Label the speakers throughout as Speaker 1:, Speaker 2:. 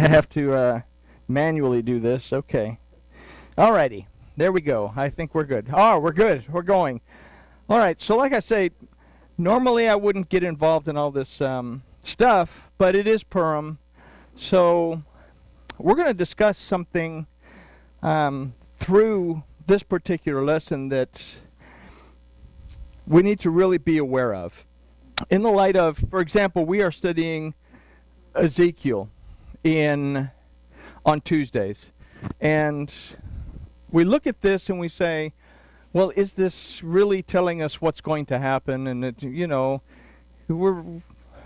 Speaker 1: I have to manually do this. Okay. Alrighty. There we go. I think we're good. Oh, we're good. We're going. All right. So like I say, normally I wouldn't get involved in all this stuff, but it is Purim. So we're going to discuss something through this particular lesson that we need to really be aware of. In the light of, for example, we are studying Ezekiel on Tuesdays. And we look at this and we say, well, is this really telling us what's going to happen? And, we're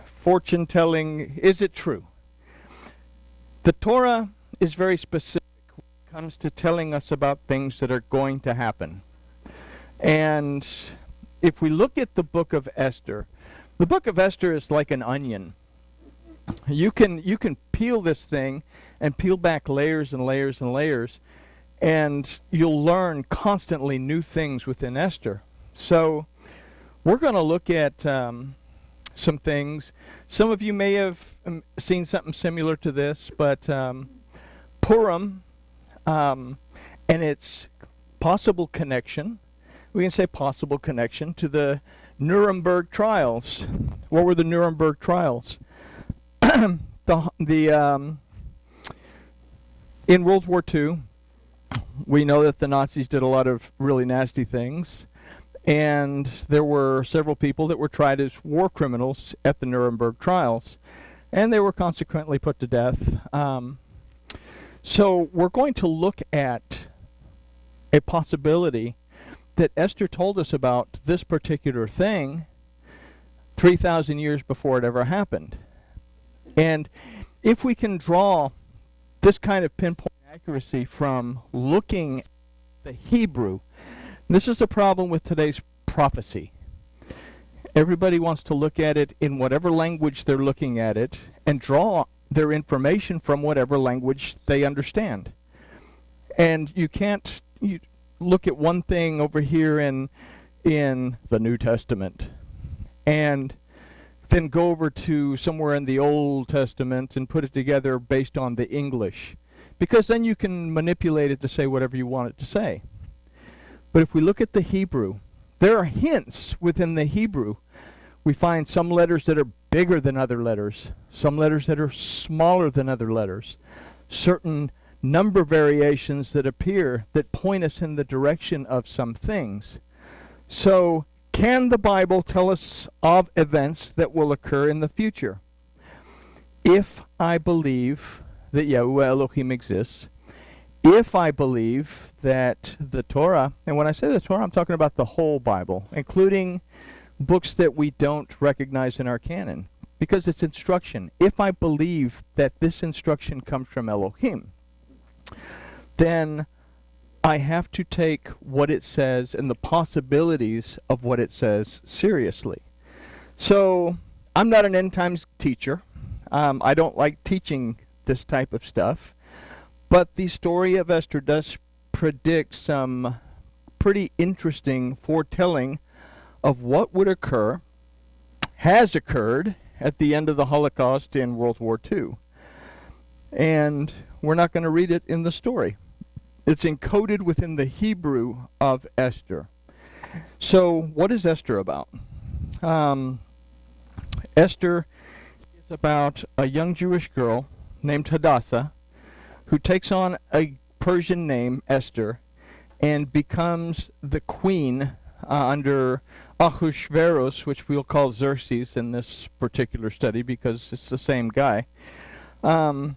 Speaker 1: fortune telling. Is it true? The Torah is very specific when it comes to telling us about things that are going to happen. And if we look at the book of Esther, the book of Esther is like an onion. You can peel this thing and peel back layers and layers and layers, and you'll learn constantly new things within Esther. So we're going to look at some things. Some of you may have seen something similar to this, but Purim and its possible connection, we can say possible connection to the Nuremburg trials. What were the Nuremberg trials? In World War II, we know that the Nazis did a lot of really nasty things, and there were several people that were tried as war criminals at the Nuremberg trials, and they were consequently put to death. So we're going to look at a possibility that Esther told us about this particular thing 3,000 years before it ever happened. And if we can draw this kind of pinpoint accuracy from looking at the Hebrew, this is the problem with today's prophecy. Everybody wants to look at it in whatever language they're looking at it and draw their information from whatever language they understand. And you can't look at one thing over here in the New Testament and then go over to somewhere in the Old Testament and put it together based on the English, because then you can manipulate it to say whatever you want it to say. But if we look at the Hebrew, there are hints within the Hebrew. We find some letters that are bigger than other letters, some letters that are smaller than other letters, certain number variations that appear that point us in the direction of some things. So can the Bible tell us of events that will occur in the future? If I believe that Seh Elohim exists, if I believe that the Torah, and when I say the Torah, I'm talking about the whole Bible, including books that we don't recognize in our canon, because it's instruction. If I believe that this instruction comes from Elohim, then I have to take what it says and the possibilities of what it says seriously. So I'm not an end times teacher. I don't like teaching this type of stuff. But the story of Esther does predict some pretty interesting foretelling of what would occur, has occurred, at the end of the Holocaust in World War II. And we're not going to read it in the story. It's encoded within the Hebrew of Esther. So what is Esther about? Esther is about a young Jewish girl named Hadassah who takes on a Persian name, Esther, and becomes the queen under Ahasuerus, which we'll call Xerxes in this particular study because it's the same guy. I'll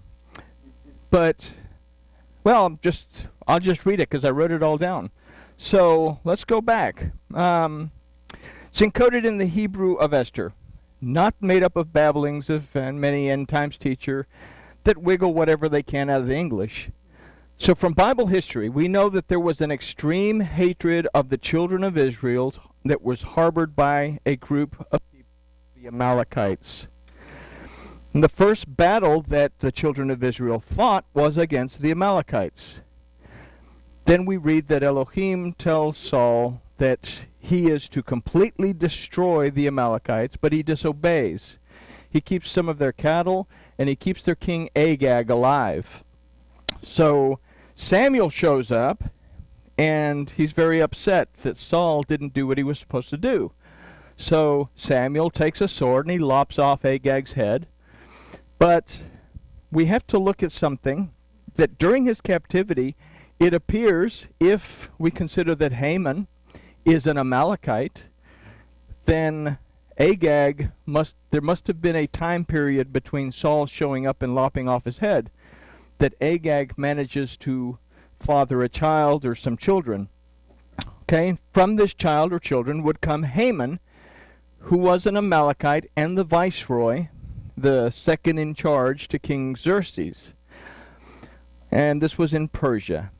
Speaker 1: just read it because I wrote it all down. So let's go back. It's encoded in the Hebrew of Esther, not made up of babblings of many end times teacher that wiggle whatever they can out of the English. So from Bible history, we know that there was an extreme hatred of the children of Israel that was harbored by a group of people, the Amalekites. And the first battle that the children of Israel fought was against the Amalekites. Then we read that Elohim tells Saul that he is to completely destroy the Amalekites, but he disobeys. He keeps some of their cattle and he keeps their king Agag alive. So Samuel shows up, and he's very upset that Saul didn't do what he was supposed to do. So Samuel takes a sword and he lops off Agag's head. But we have to look at something that during his captivity, it appears, if we consider that Haman is an Amalekite, then there must have been a time period between Saul showing up and lopping off his head that Agag manages to father a child or some children. Okay, from this child or children would come Haman, who was an Amalekite and the viceroy, the second in charge to King Xerxes. And this was in Persia.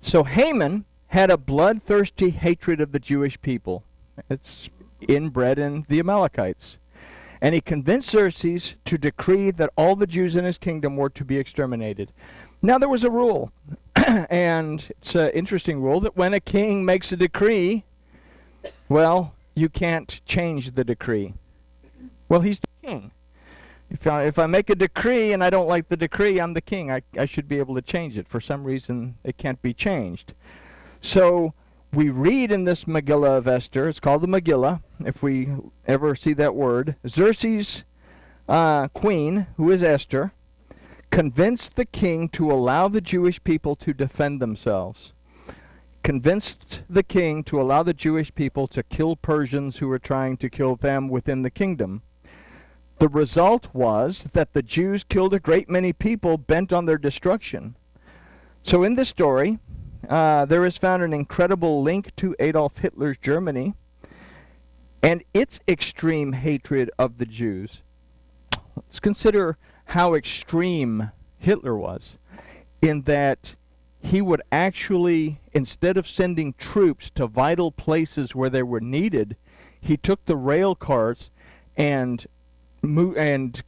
Speaker 1: So Haman had a bloodthirsty hatred of the Jewish people. It's inbred in the Amalekites. And he convinced Xerxes to decree that all the Jews in his kingdom were to be exterminated. Now there was a rule, and it's an interesting rule, that when a king makes a decree, well, you can't change the decree. Well, he's the king. If I make a decree and I don't like the decree, I'm the king. I should be able to change it. For some reason, it can't be changed. So we read in this Megillah of Esther, it's called the Megillah, if we ever see that word, Xerxes' queen, who is Esther, convinced the king to allow the Jewish people to defend themselves. Convinced the king to allow the Jewish people to kill Persians who were trying to kill them within the kingdom. The result was that the Jews killed a great many people bent on their destruction. So in this story, there is found an incredible link to Adolf Hitler's Germany and its extreme hatred of the Jews. Let's consider how extreme Hitler was, in that he would actually, instead of sending troops to vital places where they were needed, he took the rail cars and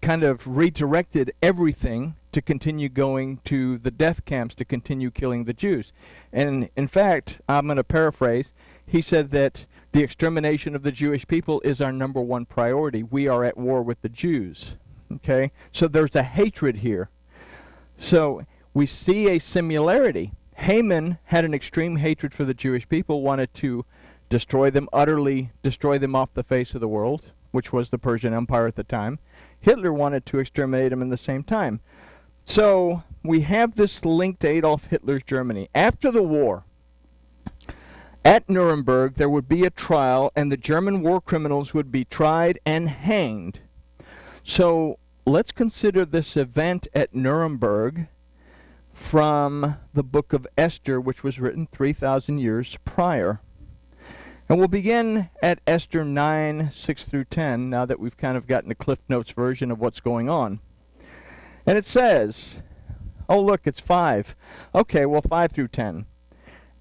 Speaker 1: kind of redirected everything to continue going to the death camps to continue killing the Jews. And in fact, I'm going to paraphrase, he said that the extermination of the Jewish people is our number one priority. We are at war with the Jews. Okay? So there's a hatred here. So we see a similarity. Haman had an extreme hatred for the Jewish people, wanted to destroy them, utterly destroy them off the face of the world, which was the Persian Empire at the time. Hitler wanted to exterminate them in the same time. So we have this link to Adolf Hitler's Germany. After the war, at Nuremburg, there would be a trial, and the German war criminals would be tried and hanged. So let's consider this event at Nuremberg from the book of Esther, which was written 3,000 years prior. And we'll begin at Esther 9, 6 through 10, now that we've kind of gotten a Cliff Notes version of what's going on. And it says, oh look, it's 5. Okay, well 5 through 10.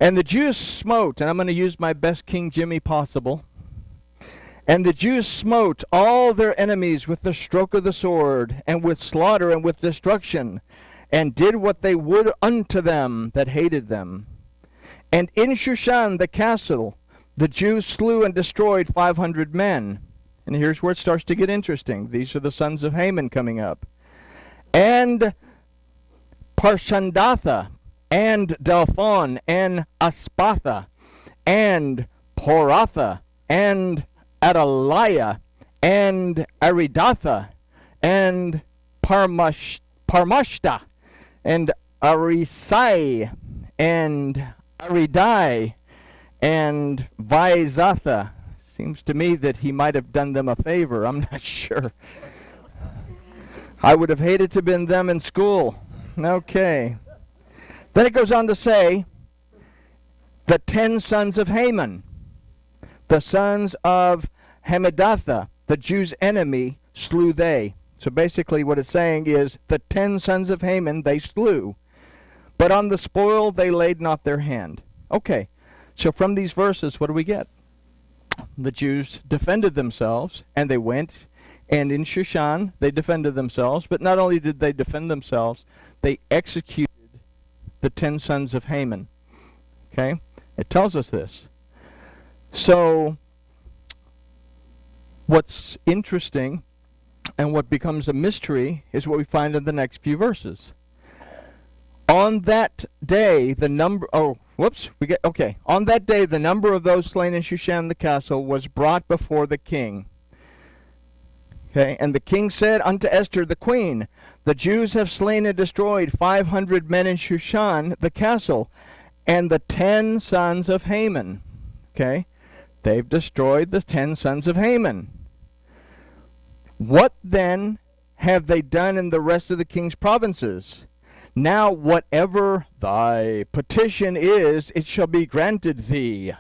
Speaker 1: And the Jews smote, and I'm going to use my best King Jimmy possible. And the Jews smote all their enemies with the stroke of the sword, and with slaughter, and with destruction, and did what they would unto them that hated them. And in Shushan the castle, the Jews slew and destroyed 500 men. And here's where it starts to get interesting. These are the sons of Haman coming up. And Parshandatha, and Dalphon, and Aspatha, and Poratha, and Adaliah, and Aridatha, and Parmashta, and Arisai, and Aridai, and Vaizatha. Seems to me that he might have done them a favor. I'm not sure. I would have hated to have been them in school. Okay. Then it goes on to say, the 10 sons of Haman, the sons of Hammedatha, the Jews' enemy, slew they. So basically what it's saying is, the 10 sons of Haman they slew, but on the spoil they laid not their hand. Okay. So from these verses, what do we get? The Jews defended themselves, and they went, and in Shushan, they defended themselves. But not only did they defend themselves, they executed the 10 sons of Haman. Okay? It tells us this. So, what's interesting And what becomes a mystery is what we find in the next few verses. On that day, the number... Oh, whoops. On that day, the number of those slain in Shushan the castle was brought before the king. Okay, and the king said unto Esther the queen, the Jews have slain and destroyed 500 men in Shushan the castle, and the 10 sons of Haman. Okay, they've destroyed the 10 sons of Haman. What then have they done in the rest of the king's provinces? Now whatever thy petition is, it shall be granted thee.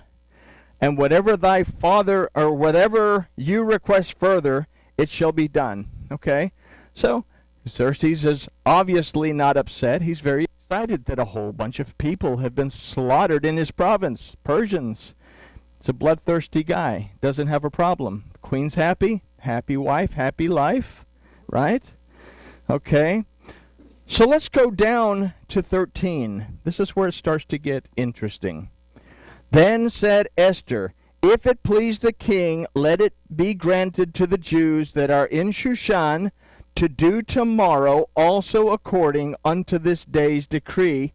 Speaker 1: And whatever thy father, or whatever you request further, it shall be done. Okay? So, Xerxes is obviously not upset. He's very excited that a whole bunch of people have been slaughtered in his province. Persians. He's a bloodthirsty guy. Doesn't have a problem. The queen's happy. Happy wife, happy life. Right? Okay. So let's go down to 13. This is where it starts to get interesting. Then said Esther, if it please the king, let it be granted to the Jews that are in Shushan to do tomorrow also according unto this day's decree,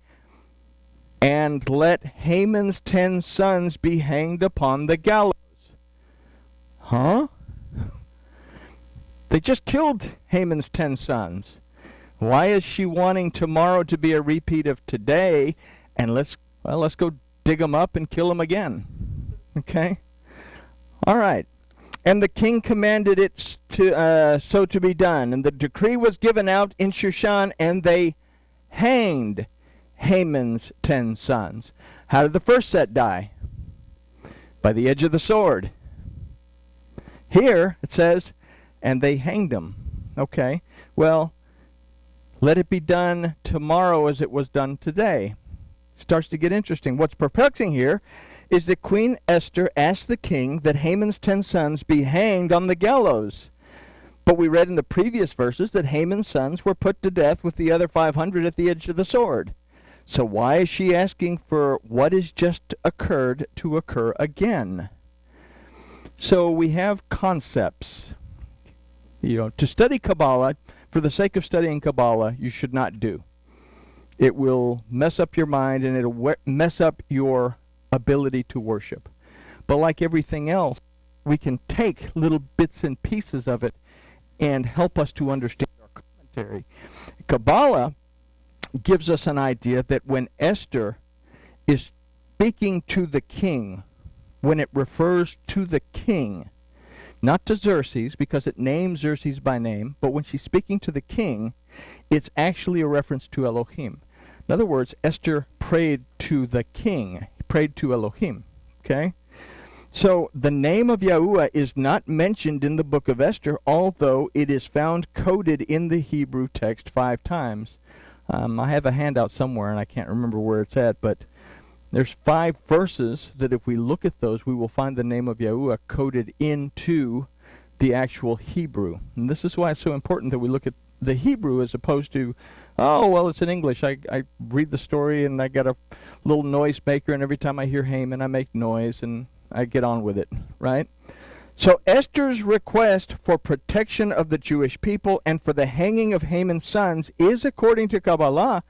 Speaker 1: and let Haman's 10 sons be hanged upon the gallows. Huh? They just killed Haman's 10 sons. Why is she wanting tomorrow to be a repeat of today? And let's go dig them up and kill them again. Okay? All right. And the king commanded it so to be done. And the decree was given out in Shushan, and they hanged Haman's 10 sons. How did the first set die? By the edge of the sword. Here it says, and they hanged them. Okay. Well, let it be done tomorrow as it was done today. Starts to get interesting. What's perplexing here is that Queen Esther asked the king that Haman's 10 sons be hanged on the gallows. But we read in the previous verses that Haman's sons were put to death with the other 500 at the edge of the sword. So why is she asking for what has just occurred to occur again? So we have concepts. To study Kabbalah, for the sake of studying Kabbalah, you should not do. It will mess up your mind, and it'll mess up your ability to worship. But like everything else, we can take little bits and pieces of it and help us to understand our commentary. Kabbalah gives us an idea that when Esther is speaking to the king, when it refers to the king, not to Xerxes, because it names Xerxes by name, but when she's speaking to the king, it's actually a reference to Elohim. In other words, Esther prayed to the king, prayed to Elohim. Okay? So the name of Yahuwah is not mentioned in the book of Esther, although it is found coded in the Hebrew text 5 times. I have a handout somewhere, and I can't remember where it's at, but there's 5 verses that if we look at those, we will find the name of Yahuwah coded into the actual Hebrew. And this is why it's so important that we look at the Hebrew as opposed to, oh, well, it's in English. I read the story, and I got a little noise maker, and every time I hear Haman, I make noise, and I get on with it, right? So Esther's request for protection of the Jewish people and for the hanging of Haman's sons is, according to Kabbalah,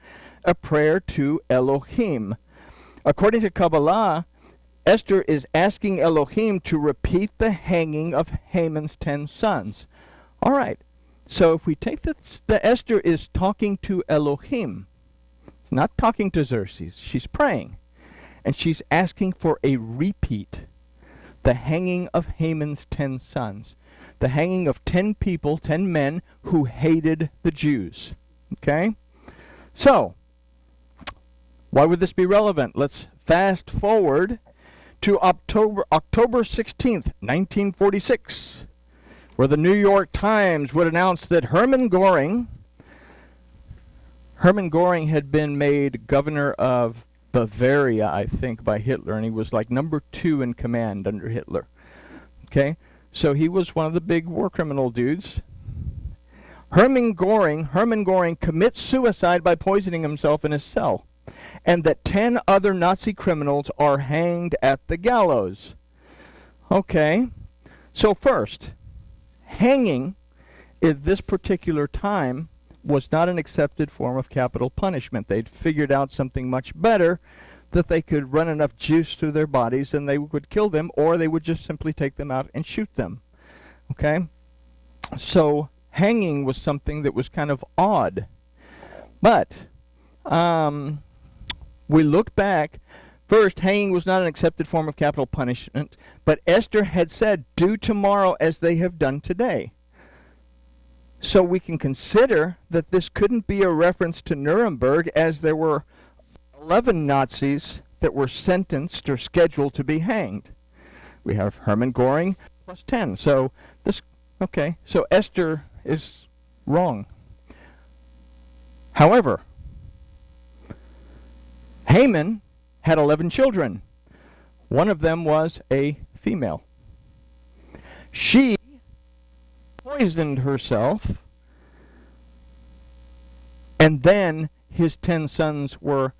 Speaker 1: a prayer to Elohim. According to Kabbalah, Esther is asking Elohim to repeat the hanging of Haman's 10 sons. All right, so if we take this, the Esther is talking to Elohim. It's not talking to Xerxes. She's praying. And she's asking for a repeat. The hanging of Haman's 10 sons. The hanging of 10 people, 10 men who hated the Jews. Okay? So, why would this be relevant? Let's fast forward to October 16th, 1946, where the New York Times would announce that Hermann Göring had been made governor of Bavaria, I think, by Hitler, and he was like number 2 in command under Hitler. Okay? So he was one of the big war criminal dudes. Hermann Göring commits suicide by poisoning himself in his cell, and that 10 other Nazi criminals are hanged at the gallows. Okay, so first, hanging at this particular time was not an accepted form of capital punishment. They'd figured out something much better, that they could run enough juice through their bodies and they would kill them, or they would just simply take them out and shoot them. Okay? So hanging was something that was kind of odd. But we look back. First, hanging was not an accepted form of capital punishment, but Esther had said, "Do tomorrow as they have done today." So we can consider that this couldn't be a reference to Nuremberg, as there were 11 Nazis that were sentenced or scheduled to be hanged. We have Hermann Göring plus 10. So this, okay, so Esther is wrong. However, Haman had 11 children. One of them was a female. She poisoned herself, and then his 10 sons were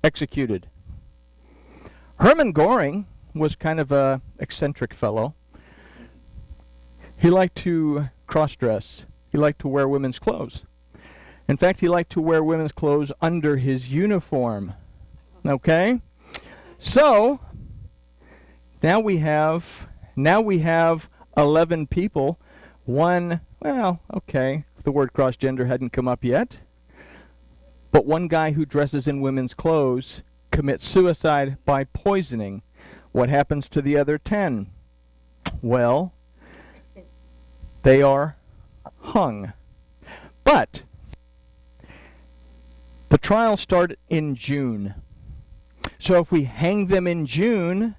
Speaker 1: executed. Hermann Göring was kind of a eccentric fellow. He liked to cross-dress. He liked to wear women's clothes. In fact, he liked to wear women's clothes under his uniform. Okay? So, now we have 11 people. One, well, okay, the word cross-gender hadn't come up yet. But one guy who dresses in women's clothes commits suicide by poisoning. What happens to the other 10? Well, they are hung. But the trial started in June. So if we hang them in June,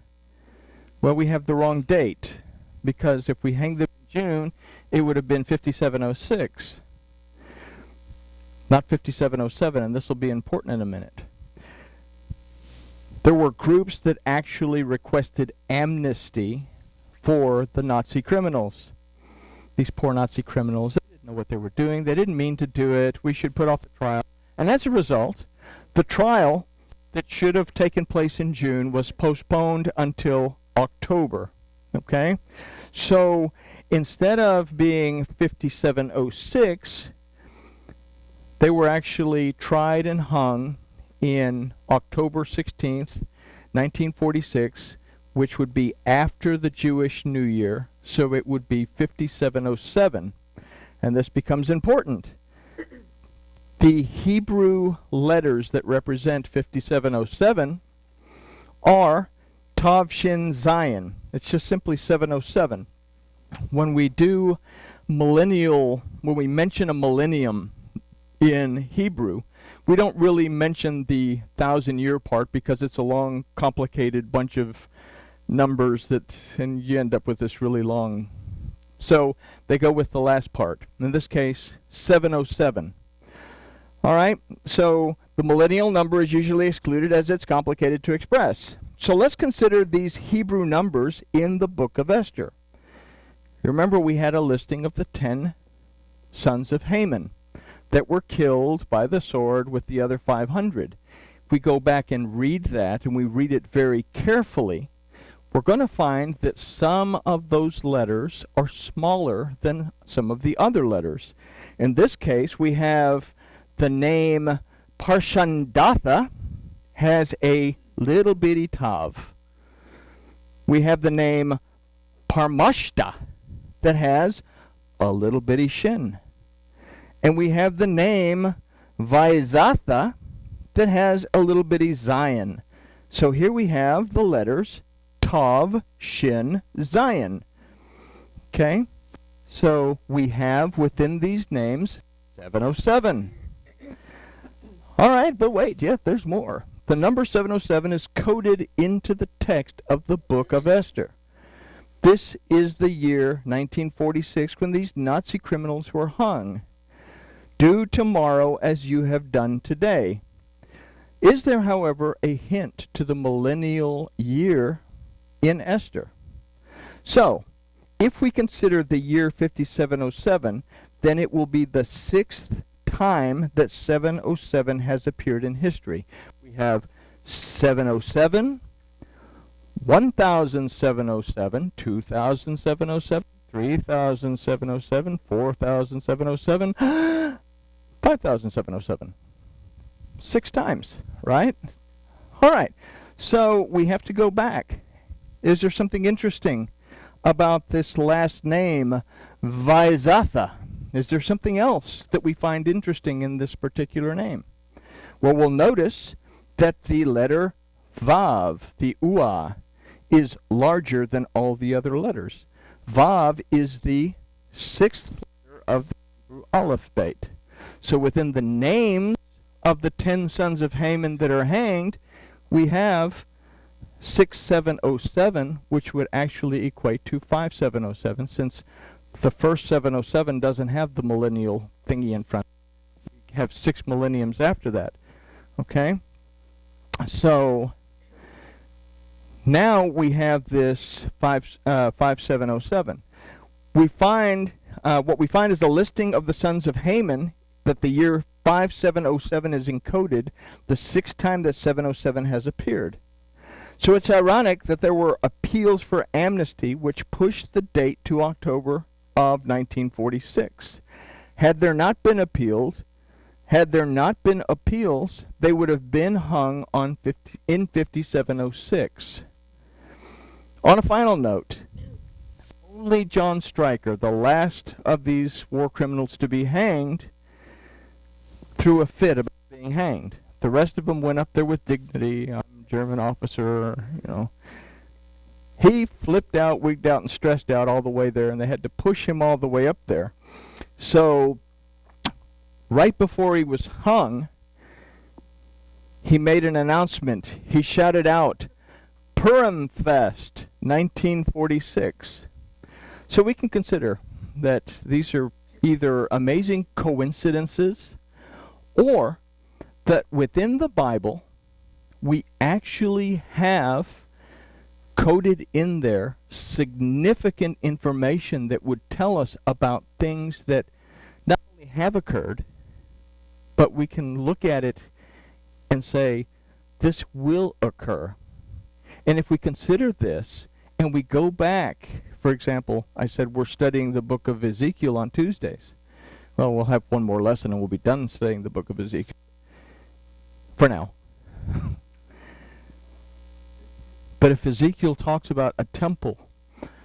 Speaker 1: well, we have the wrong date. Because if we hang them in June, it would have been 5706. Not 5707, and this will be important in a minute. There were groups that actually requested amnesty for the Nazi criminals. These poor Nazi criminals, they didn't know what they were doing. They didn't mean to do it. We should put off the trial. And as a result, the trial that should have taken place in June was postponed until October. Okay? So instead of being 5706, they were actually tried and hung in October 16th, 1946, which would be after the Jewish New Year, so it would be 5707. And this becomes important. The Hebrew letters that represent 5707 are Tav Shin Zion. It's just simply 707. When we do millennial, when we mention a millennium in Hebrew, we don't really mention the 1,000-year part because it's a long, complicated bunch of numbers that, and you end up with this really long. So they go with the last part. In this case, 707. All right, so the millennial number is usually excluded as it's complicated to express. So let's consider these Hebrew numbers in the book of Esther. Remember, we had a listing of the 10 sons of Haman that were killed by the sword with the other 500. If we go back and read that, and we read it very carefully, we're going to find that some of those letters are smaller than some of the other letters. In this case, we have the name Parshandatha has a little bitty tav. We have the name Parmashta that has a little bitty shin. And we have the name Vaizatha that has a little bitty Zion. So here we have the letters Tav, Shin, Zion. Okay? So we have within these names 707. All right, but wait, yeah, there's more. The number 707 is coded into the text of the book of Esther. This is the year 1946 when these Nazi criminals were hung. Do tomorrow as you have done today. Is there, however, a hint to the millennial year in Esther? So, if we consider the year 5707, then it will be the 6th time that 707 has appeared in history. We have 707, 1707, 2707, 3,707, 4,707, 5,707. 6 times, right? All right. So we have to go back. Is there something interesting about this last name, Vaizatha? Is there something else that we find interesting in this particular name? Well, we'll notice that the letter Vav, the Uah, is larger than all the other letters. Vav is the 6th letter of the Hebrew alphabet. So within the names of the 10 sons of Haman that are hanged, we have 6707, which would actually equate to 5707, since the first 707 doesn't have the millennial thingy in front. We have 6 millenniums after that. Okay? So now we have this 5707. We find what we find is a listing of the sons of Haman, that the year 5707 is encoded the 6th time that 707 has appeared. So it's ironic that there were appeals for amnesty which pushed the date to October of 1946. Had there not been appeals, they would have been hung on in 5706. On a final note, only John Stryker, the last of these war criminals to be hanged, threw a fit about being hanged. The rest of them went up there with dignity. I'm a German officer, you know. He flipped out, wigged out, and stressed out all the way there, and they had to push him all the way up there. So right before he was hung, he made an announcement. He shouted out, "Purim Fest, 1946." So we can consider that these are either amazing coincidences, or that within the Bible we actually have coded in there significant information that would tell us about things that not only have occurred, but we can look at it and say, this will occur. And if we consider this, and we go back, for example, I said we're studying the book of Ezekiel on Tuesdays. Well, we'll have one more lesson and we'll be done studying the book of Ezekiel. For now. But if Ezekiel talks about a temple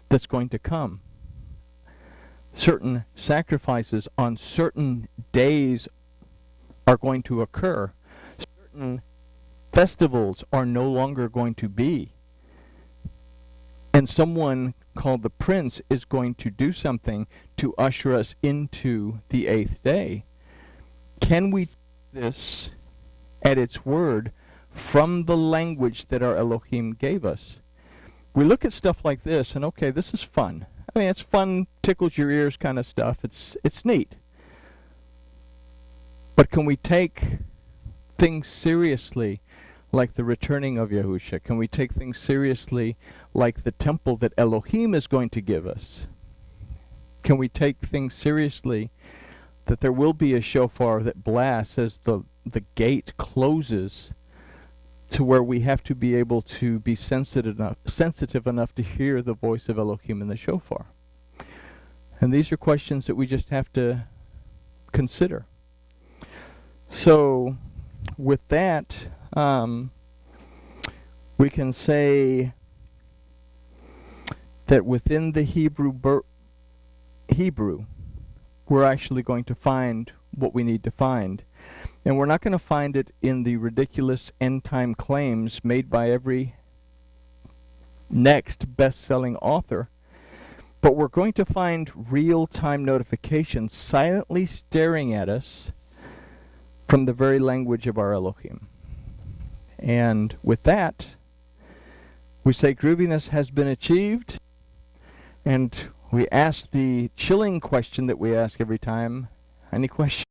Speaker 1: that's going to come, certain sacrifices on certain days are going to occur, certain festivals are no longer going to be, and someone called the prince is going to do something to usher us into the 8th day, can we take this at its word from the language that our Elohim gave us? We look at stuff like this and, okay, this is fun. I mean, it's fun, tickles your ears kind of stuff. It's neat. But can we take things seriously like the returning of Yahusha? Can we take things seriously like the temple that Elohim is going to give us? Can we take things seriously that there will be a shofar that blasts as the gate closes, to where we have to be able to be sensitive enough to hear the voice of Elohim in the shofar? And these are questions that we just have to consider. So with that, we can say that within the Hebrew, we're actually going to find what we need to find. And we're not going to find it in the ridiculous end-time claims made by every next best-selling author, but we're going to find real-time notifications silently staring at us from the very language of our Elohim. And with that, we say grooviness has been achieved, and we ask the chilling question that we ask every time. Any questions?